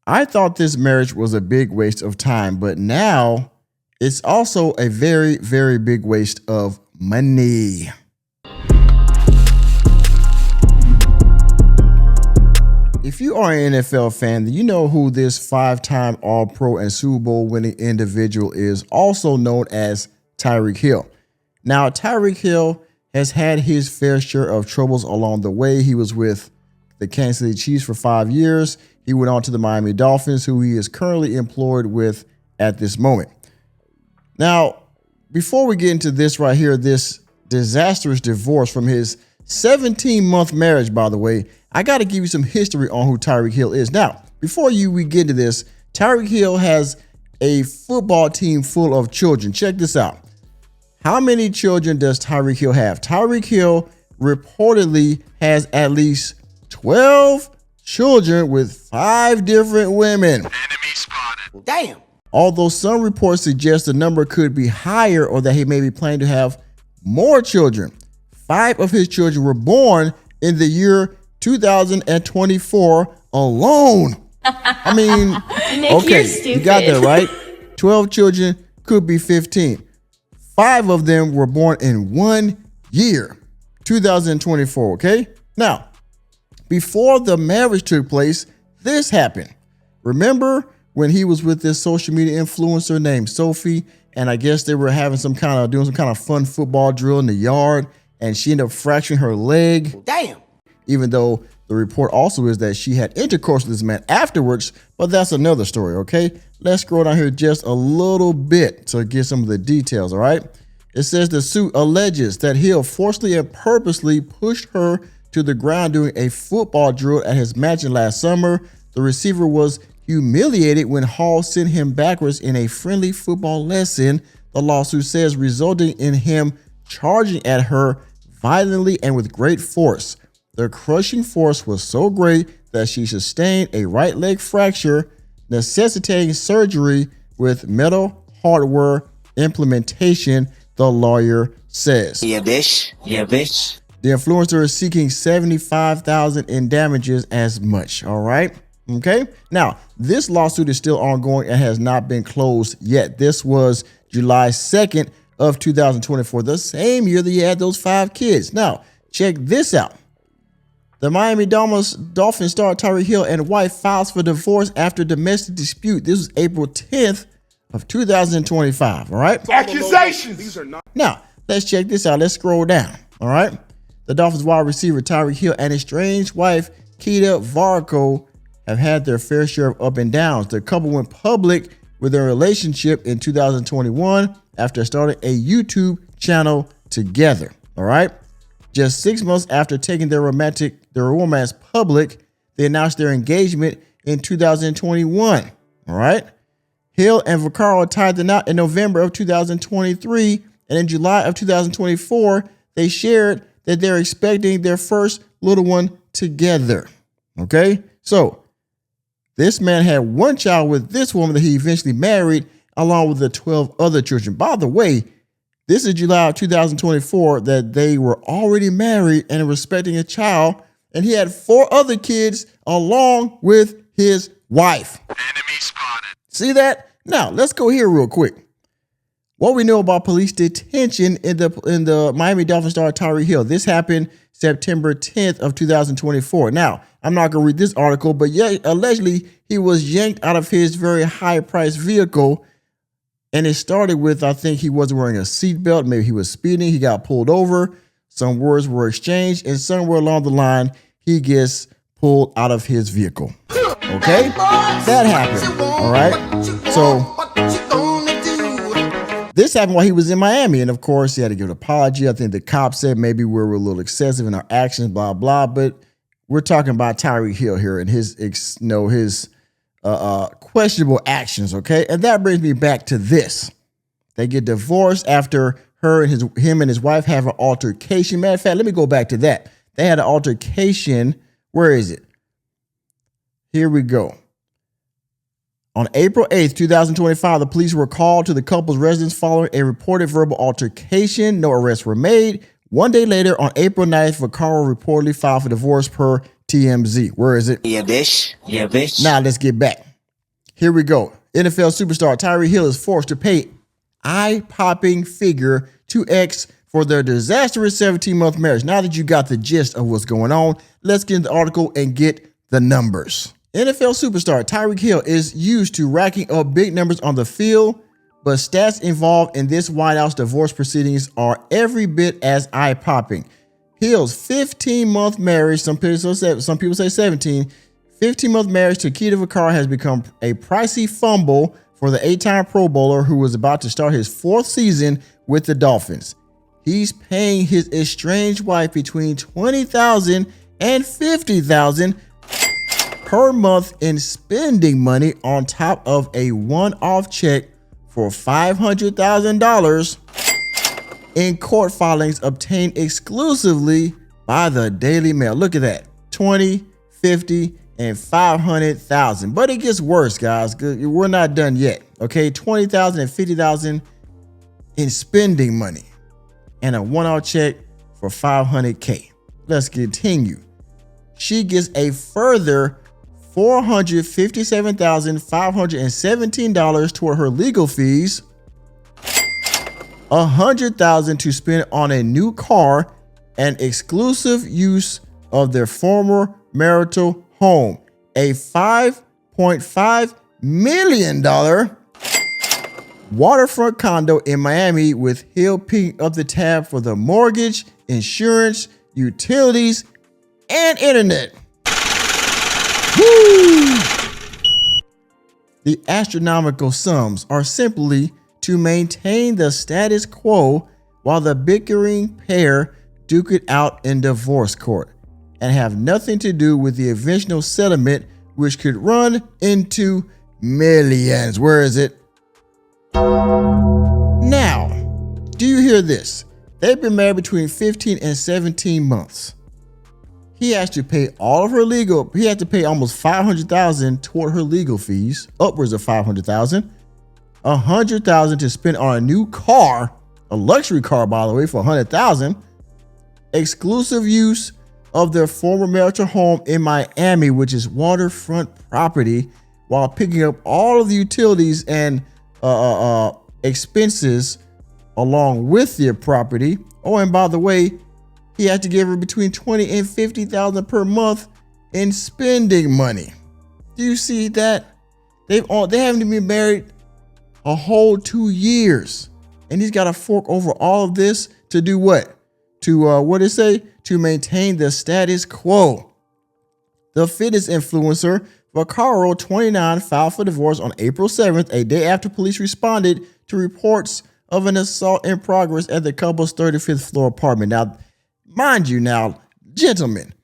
I thought this marriage was a big waste of time, but now it's also a very, very big waste of money. If you are an NFL fan, then you know who this 5-time All-Pro and Super Bowl winning individual is, also known as Tyreek Hill. Now, Tyreek Hill has had his fair share of troubles along the way. He was with the Kansas City Chiefs for 5 years. He went on to the Miami Dolphins, who he is currently employed with at this moment. Now, before we get into this right here, this disastrous divorce from his 17-month marriage, by the way, I got to give you some history on who Tyreek Hill is. Now, before we get into this, Tyreek Hill has a football team full of children. Check this out. How many children does Tyreek Hill have? Tyreek Hill reportedly has at least 12 children with 5 different women. Enemy spotted. Damn. Although some reports suggest the number could be higher or that he may be planning to have more children. 5 of his children were born in the year 2024 alone. I mean, Nick, okay, you got that right. 12 children, could be 15. 5 of them were born in 1 year, 2024, okay? Now, before the marriage took place, this happened. Remember when he was with this social media influencer named Sophie, and I guess they were having doing some kind of fun football drill in the yard, and she ended up fracturing her leg. Damn. Even though the report also is that she had intercourse with this man afterwards, but that's another story, okay? Let's scroll down here just a little bit to get some of the details, all right? It says the suit alleges that Hill forcibly and purposely pushed her to the ground during a football drill at his mansion last summer. The receiver was humiliated when Hall sent him backwards in a friendly football lesson, the lawsuit says, resulting in him charging at her violently and with great force. The crushing force was so great that she sustained a right leg fracture, necessitating surgery with metal hardware implementation, the lawyer says. Yeah, bitch. Yeah, bitch. The influencer is seeking $75,000 in damages as much. All right. Okay. Now, this lawsuit is still ongoing and has not been closed yet. This was July 2nd of 2024, the same year that he had those 5 kids. Now, check this out. The Miami Dolphins star Tyreek Hill and wife files for divorce after domestic dispute. This was April 10th of 2025. All right. Accusations. These are not. Now, let's check this out. Let's scroll down. All right. The Dolphins wide receiver Tyreek Hill and his estranged wife, Keita Varco, have had their fair share of up and downs. The couple went public with their relationship in 2021 after starting a YouTube channel together. All right. Just 6 months after taking their romance public, they announced their engagement in 2021. All right. Hill and Vaccaro tied the knot in November of 2023, and in July of 2024, they shared that they're expecting their first little one together. Okay. So this man had 1 child with this woman that he eventually married, along with the 12 other children. By the way, this is July of 2024 that they were already married and expecting a child, and he had 4 other kids along with his wife. Enemy spotted. See that? Now, let's go here real quick. What we know about police detention in the Miami Dolphins star Tyreek Hill. This happened September 10th of 2024. Now, I'm not going to read this article, but yeah, allegedly he was yanked out of his very high-priced vehicle. And it started with, I think he wasn't wearing a seatbelt. Maybe he was speeding. He got pulled over. Some words were exchanged. And somewhere along the line, he gets pulled out of his vehicle. Okay? That happened. All right? So this happened while he was in Miami. And of course, he had to give an apology. I think the cop said maybe we were a little excessive in our actions, blah, blah. But we're talking about Tyreek Hill here and his questionable actions, okay? And that brings me back to this. They get divorced after him and his wife have an altercation. Matter of fact, let me go back to that. They had an altercation. Where is it? Here we go. On April 8th, 2025, the police were called to the couple's residence following a reported verbal altercation. No arrests were made. 1 day later, on April 9th, Vaccaro reportedly filed for divorce per TMZ. Where is it? Yeah, bitch. Yeah, bitch. Now let's get back. Here we go. NFL superstar Tyreek Hill is forced to pay eye-popping figure to ex for their disastrous 17-month marriage. Now that you got the gist of what's going on, let's get into the article and get the numbers. NFL superstar Tyreek Hill is used to racking up big numbers on the field, but stats involved in this White House divorce proceedings are every bit as eye-popping. Hill's 15-month marriage, some people say 17, 15-month marriage to Keita Vaccaro has become a pricey fumble for the 8-time Pro Bowler who was about to start his 4th season with the Dolphins. He's paying his estranged wife between $20,000 and $50,000 per month in spending money on top of a one-off check for $500,000 in court filings obtained exclusively by the Daily Mail. Look at that, 20, 50, and 500,000. But it gets worse, guys. We're not done yet. Okay, 20,000 and 50,000 in spending money and a one-off check for $500K. Let's continue. She gets a further $457,517 toward her legal fees, $100,000 to spend on a new car and exclusive use of their former marital home, a $5.5 million waterfront condo in Miami with Hill picking up the tab for the mortgage, insurance, utilities, and internet. Woo! The astronomical sums are simply to maintain the status quo while the bickering pair duke it out in divorce court and have nothing to do with the eventual settlement, which could run into millions. Where is it? Now, do you hear this? They've been married between 15 and 17 months. He has to pay all of her legal. He had to pay almost $500,000 toward her legal fees, upwards of $500,000, $100,000 to spend on a new car, a luxury car, by the way, for $100,000, exclusive use of their former marital home in Miami, which is waterfront property, while picking up all of the utilities and expenses along with their property. Oh, and by the way, he had to give her between $20,000 and $50,000 per month in spending money. Do you see that? They haven't been married a whole 2 years, and he's got to fork over all of this to do what? To what did it say? To maintain the status quo. The fitness influencer Vaccaro, 29, filed for divorce on April 7th, a day after police responded to reports of an assault in progress at the couple's 35th floor apartment. Now, mind you, gentlemen,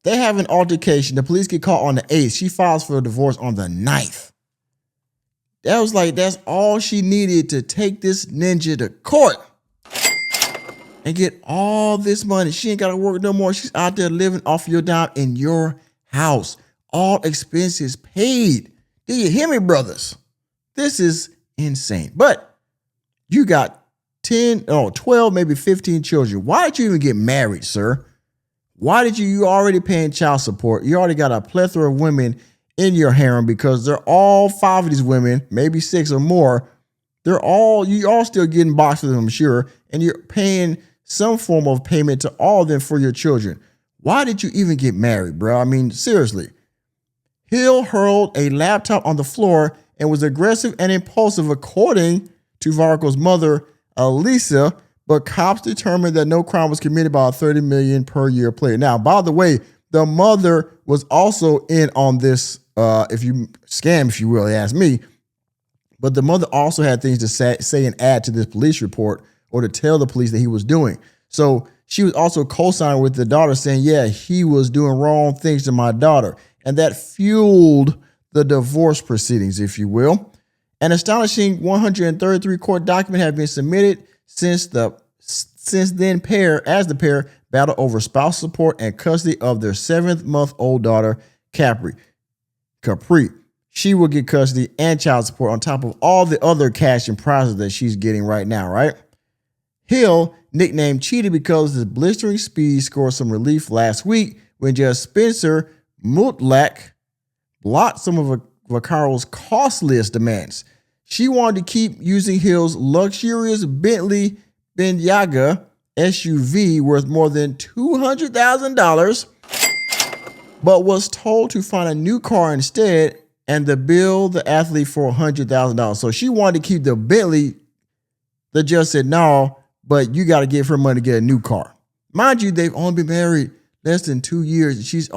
they have an altercation. The police get caught on the 8th. She files for a divorce on the 9th. That's all she needed to take this ninja to court and get all this money. She ain't got to work no more. She's out there living off your dime in your house. All expenses paid. Do you hear me, brothers? This is insane. But you got 12, maybe 15 children. Why did you even get married, sir? Why did you already paying child support? You already got a plethora of women in your harem because they're all 5 of these women, maybe 6 or more. You all still getting boxed with them, I'm sure, and you're paying some form of payment to all of them for your children. Why did you even get married, bro? I mean, seriously. Hill hurled a laptop on the floor and was aggressive and impulsive, according to Varco's mother, Elisa, but cops determined that no crime was committed by a $30 million per year player. Now, by the way, the mother was also in on this, if you will, ask me. But the mother also had things to say and add to this police report or to tell the police that he was doing. So she was also co-signing with the daughter saying, yeah, he was doing wrong things to my daughter. And that fueled the divorce proceedings, if you will. An astonishing 133 court documents have been submitted since the pair battled over spousal support and custody of their 7-month-old daughter, Capri. She will get custody and child support on top of all the other cash and prizes that she's getting right now, right? Hill, nicknamed Cheetah because of his blistering speed, scored some relief last week when Judge Spencer Mutlak blocked some of Vaccaro's costliest demands. She wanted to keep using Hill's luxurious Bentley Bentayga SUV worth more than $200,000, but was told to find a new car instead and to bill the athlete for $100,000. So she wanted to keep the Bentley. The judge said, no, but you got to give her money to get a new car. Mind you, they've only been married less than 2 years. She's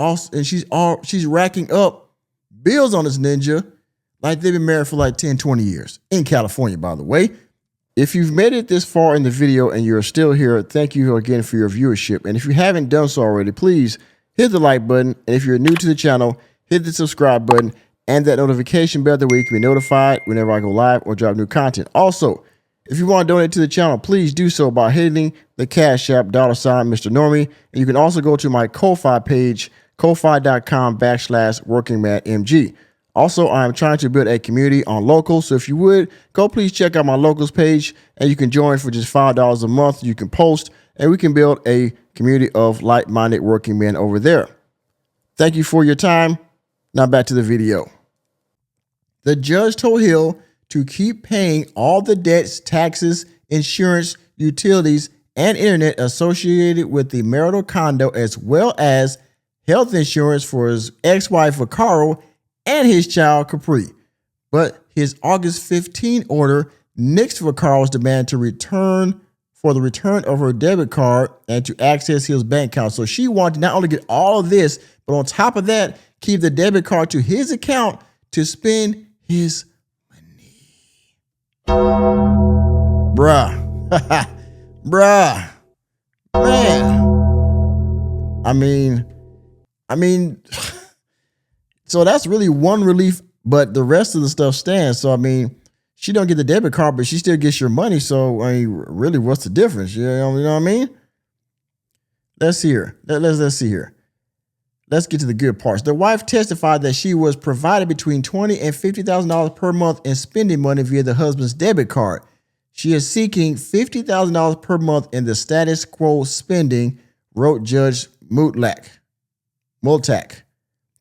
racking up bills on this ninja like they've been married for like 10, 20 years in California, by the way. If you've made it this far in the video and you're still here, thank you again for your viewership. And if you haven't done so already, please hit the like button. And if you're new to the channel, hit the subscribe button and that notification bell that way you can be notified whenever I go live or drop new content. Also, if you want to donate to the channel, please do so by hitting the Cash App $sign Mr. Normie. And you can also go to my Ko-Fi page, ko-fi.com/workingmanmg. Also, I'm trying to build a community on Locals. So if you would, go please check out my Locals page and you can join for just $5 a month. You can post and we can build a community of like-minded working men over there. Thank you for your time. Now back to the video. The judge told Hill to keep paying all the debts, taxes, insurance, utilities, and internet associated with the marital condo, as well as health insurance for his ex-wife Vaccaro and his child Capri. But his August 15 order nixed Vaccaro's demand to return of her debit card and to access his bank account. So she wanted to not only get all of this, but on top of that, keep the debit card to his account to spend his bruh. Bruh. Man. I mean, so that's really one relief, but the rest of the stuff stands. So, I mean, she don't get the debit card, but she still gets your money. So, I mean, really, what's the difference? You know what I mean? Let's see here. Let's see here. Let's get to the good parts. The wife testified that she was provided between $20,000 and $50,000 per month in spending money via the husband's debit card. She is seeking $50,000 per month in the status quo spending, wrote Judge Multak.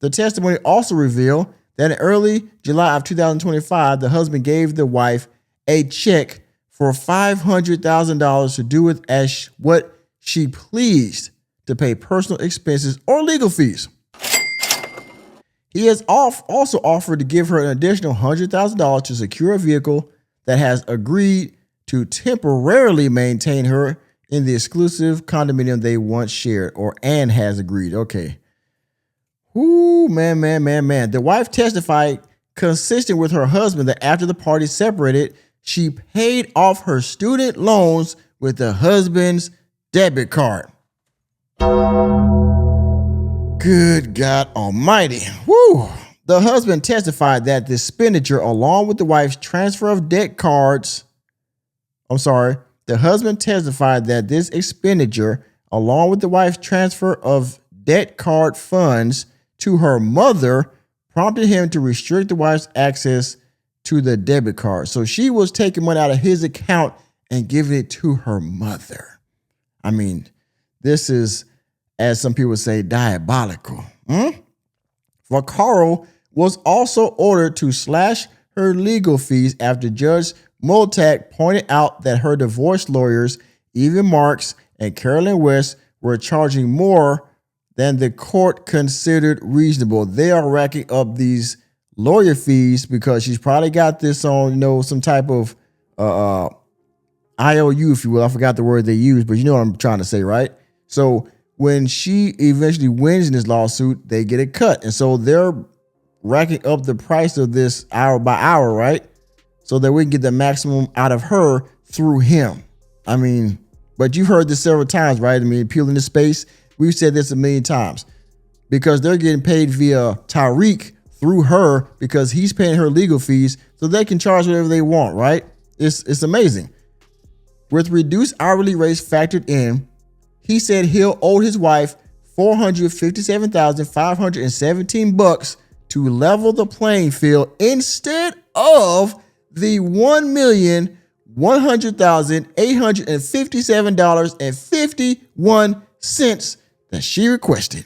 The testimony also revealed that in early July of 2025, the husband gave the wife a check for $500,000 to do with as what she pleased to pay personal expenses or legal fees. He has also offered to give her an additional $100,000 to secure a vehicle that has agreed to temporarily maintain her in the exclusive condominium they once shared, and has agreed. Okay. Ooh, man. The wife testified, consistent with her husband, that after the parties separated, she paid off her student loans with the husband's debit card. Good God Almighty. Woo. The husband testified that the expenditure, along with the wife's transfer of debt cards, the husband testified that this expenditure, along with the wife's transfer of debt card funds to her mother, prompted him to restrict the wife's access to the debit card. So she was taking money out of his account and giving it to her mother. I mean, this is, as some people say, diabolical. Vaccaro was also ordered to slash her legal fees after Judge Multak pointed out that her divorce lawyers, Evan Marks and Carolyn West, were charging more than the court considered reasonable. They are racking up these lawyer fees because she's probably got this on, some type of IOU, if you will. I forgot the word they used, but you know what I'm trying to say, right? So when she eventually wins in this lawsuit, they get a cut. And so they're racking up the price of this hour by hour, right? So that we can get the maximum out of her through him. I mean, but you've heard this several times, right? I mean, Peeling the Space, we've said this a million times. Because they're getting paid via Tyreek through her because he's paying her legal fees, so they can charge whatever they want, right? It's amazing. With reduced hourly rates factored in, he said Hill owed his wife $457,517 to level the playing field instead of the $1,100,857.51 that she requested.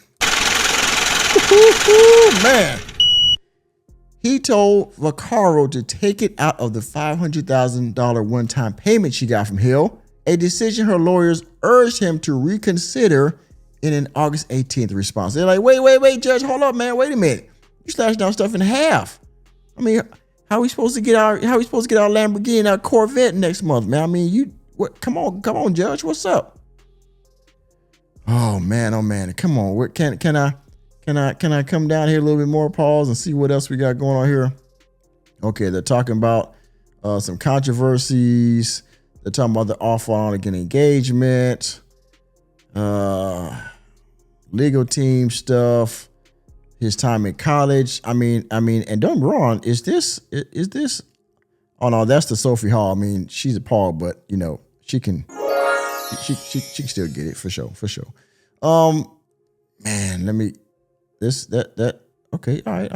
Man, He told Vaccaro to take it out of the $500,000 one-time payment she got from Hill, a decision her lawyers urged him to reconsider in an August 18th response. They're like, wait, Judge, hold up, man, wait a minute. You slashed down stuff in half. I mean, how are we supposed to get our Lamborghini and our Corvette next month, man? I mean, come on, Judge, what's up? Oh man, come on. Can I come down here a little bit more, pause, and see what else we got going on here? Okay, they're talking about some controversies. They're talking about the offer on again engagement, legal team stuff, his time in college. I mean, and don't be wrong, is this? Oh no, that's the Sophie Hall. I mean, she's appalled, but you know, she can still get it for sure. Man, let me that okay, all right,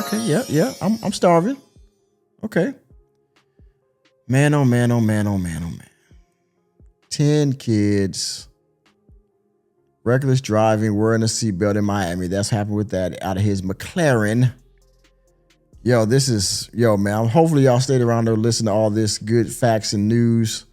okay, yeah, I'm starving. Okay. Man, oh man. 10 kids, reckless driving, wearing a seatbelt in Miami. That's happened with that out of his McLaren. Yo, man. Hopefully y'all stayed around there, listen to all this good facts and news.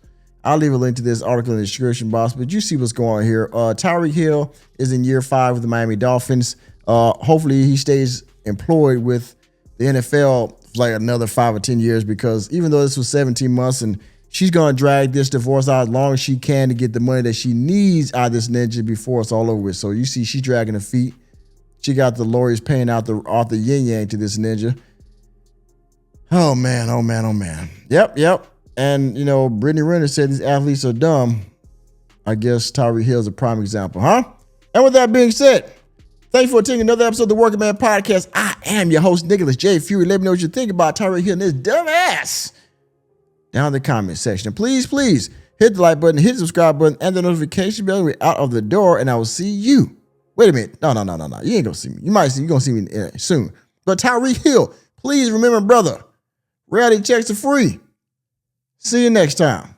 I'll leave a link to this article in the description box, but you see what's going on here. Tyreek Hill is in year 5 with the Miami Dolphins. Hopefully he stays employed with the NFL for like another 5 or 10 years, because even though this was 17 months and she's going to drag this divorce out as long as she can to get the money that she needs out of this ninja before it's all over with. So you see she's dragging her feet. She got the lawyers paying out the yin-yang to this ninja. Oh man. Yep. And, you know, Brittany Renner said these athletes are dumb. I guess Tyreek Hill is a prime example, huh? And with that being said, thank you for attending another episode of the Working Man Podcast. I am your host, Nicholas J. Fury. Let me know what you think about Tyreek Hill and this dumb ass down in the comment section. Please hit the like button, hit the subscribe button, and the notification bell. We're out of the door, and I will see you. Wait a minute. No. You ain't going to see me. You're going to see me soon. But Tyreek Hill, please remember, brother, reality checks are free. See you next time.